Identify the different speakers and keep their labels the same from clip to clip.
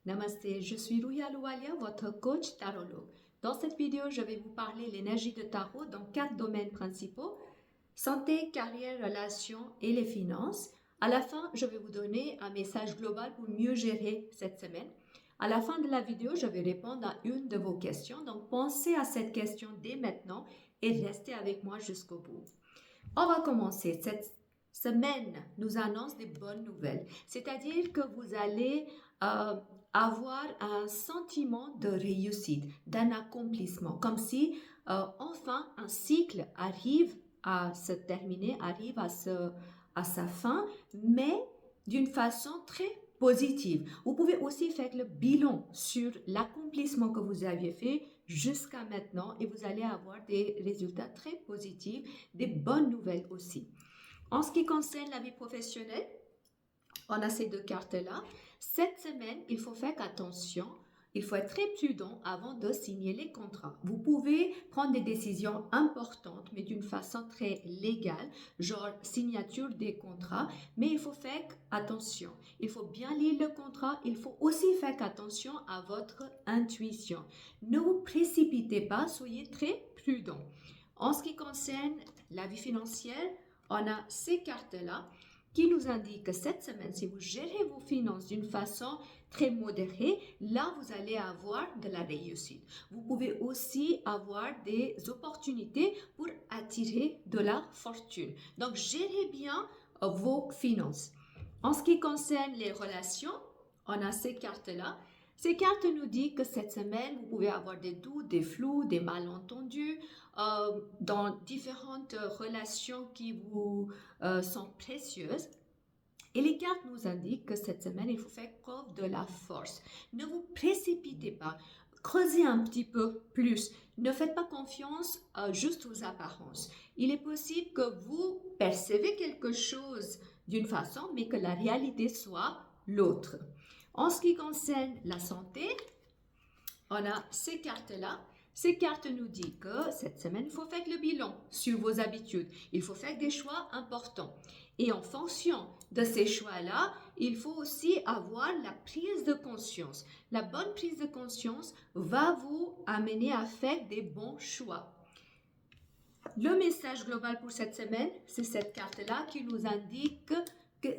Speaker 1: Namasté, je suis Rouya Loualia, votre coach tarologue. Dans cette vidéo, je vais vous parler de l'énergie de tarot dans 4 domaines principaux: santé, carrière, relations et les finances. À la fin, je vais vous donner un message global pour mieux gérer cette semaine. À la fin de la vidéo, je vais répondre à une de vos questions. Donc, pensez à cette question dès maintenant et restez avec moi jusqu'au bout. On va commencer. Cette semaine nous annonce des bonnes nouvelles. C'est-à-dire que vous allez avoir un sentiment de réussite, d'un accomplissement, comme si enfin un cycle arrive à se terminer, arrive à sa fin, mais d'une façon très positive. Vous pouvez aussi faire le bilan sur l'accomplissement que vous aviez fait jusqu'à maintenant et vous allez avoir des résultats très positifs, des bonnes nouvelles aussi. En ce qui concerne la vie professionnelle, on a ces deux cartes-là. Cette semaine, il faut faire attention. Il faut être très prudent avant de signer les contrats. Vous pouvez prendre des décisions importantes, mais d'une façon très légale, genre signature des contrats, mais il faut faire attention. Il faut bien lire le contrat. Il faut aussi faire attention à votre intuition. Ne vous précipitez pas, soyez très prudent. En ce qui concerne la vie financière, on a ces cartes-là qui nous indiquent que cette semaine, si vous gérez vos finances d'une façon très modérée, là, vous allez avoir de la réussite. Vous pouvez aussi avoir des opportunités pour attirer de la fortune. Donc, gérez bien vos finances. En ce qui concerne les relations, on a ces cartes-là. Ces cartes nous disent que cette semaine, vous pouvez avoir des doutes, des flous, des malentendus dans différentes relations qui vous sont précieuses. Et les cartes nous indiquent que cette semaine, il faut faire preuve de la force. Ne vous précipitez pas. Creusez un petit peu plus. Ne faites pas confiance juste aux apparences. Il est possible que vous percevez quelque chose d'une façon, mais que la réalité soit l'autre. En ce qui concerne la santé, on a ces cartes-là. Ces cartes nous disent que cette semaine, il faut faire le bilan sur vos habitudes. Il faut faire des choix importants. Et en fonction de ces choix-là, il faut aussi avoir la prise de conscience. La bonne prise de conscience va vous amener à faire des bons choix. Le message global pour cette semaine, c'est cette carte-là qui nous indique que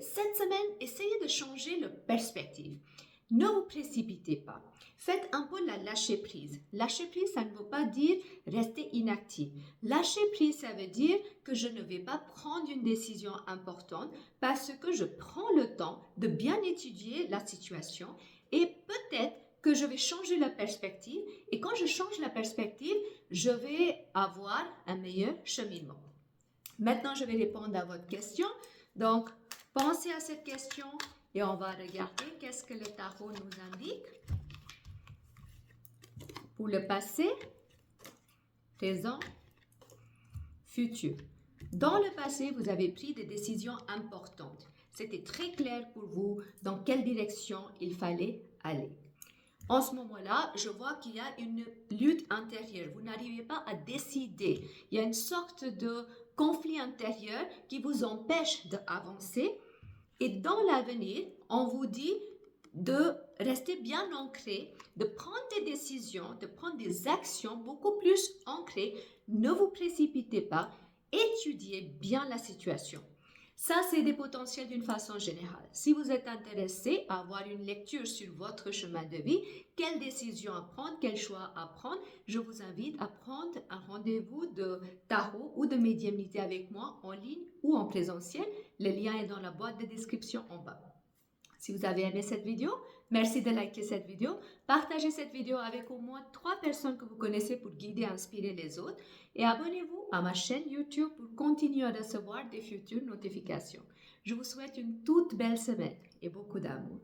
Speaker 1: cette semaine, essayez de changer de perspective. Ne vous précipitez pas. Faites un peu la lâcher prise. Lâcher prise, ça ne veut pas dire rester inactif. Lâcher prise, ça veut dire que je ne vais pas prendre une décision importante parce que je prends le temps de bien étudier la situation et peut-être que je vais changer la perspective. Et quand je change la perspective, je vais avoir un meilleur cheminement. Maintenant, je vais répondre à votre question. Donc, pensez à cette question et on va regarder qu'est-ce que le tarot nous indique pour le passé, présent, futur. Dans le passé, vous avez pris des décisions importantes. C'était très clair pour vous dans quelle direction il fallait aller. En ce moment-là, je vois qu'il y a une lutte intérieure. Vous n'arrivez pas à décider. Il y a une sorte de conflit intérieur qui vous empêche d'avancer. Et dans l'avenir, on vous dit de rester bien ancré, de prendre des décisions, de prendre des actions beaucoup plus ancrées. Ne vous précipitez pas. Étudiez bien la situation. Ça, c'est des potentiels d'une façon générale. Si vous êtes intéressé à avoir une lecture sur votre chemin de vie, quelles décisions à prendre, quels choix à prendre, je vous invite à prendre un rendez-vous de tarot ou de médiumnité avec moi en ligne ou en présentiel. Le lien est dans la boîte de description en bas. Si vous avez aimé cette vidéo, merci de liker cette vidéo. Partagez cette vidéo avec au moins 3 personnes que vous connaissez pour guider et inspirer les autres. Et abonnez-vous à ma chaîne YouTube pour continuer à recevoir des futures notifications. Je vous souhaite une toute belle semaine et beaucoup d'amour.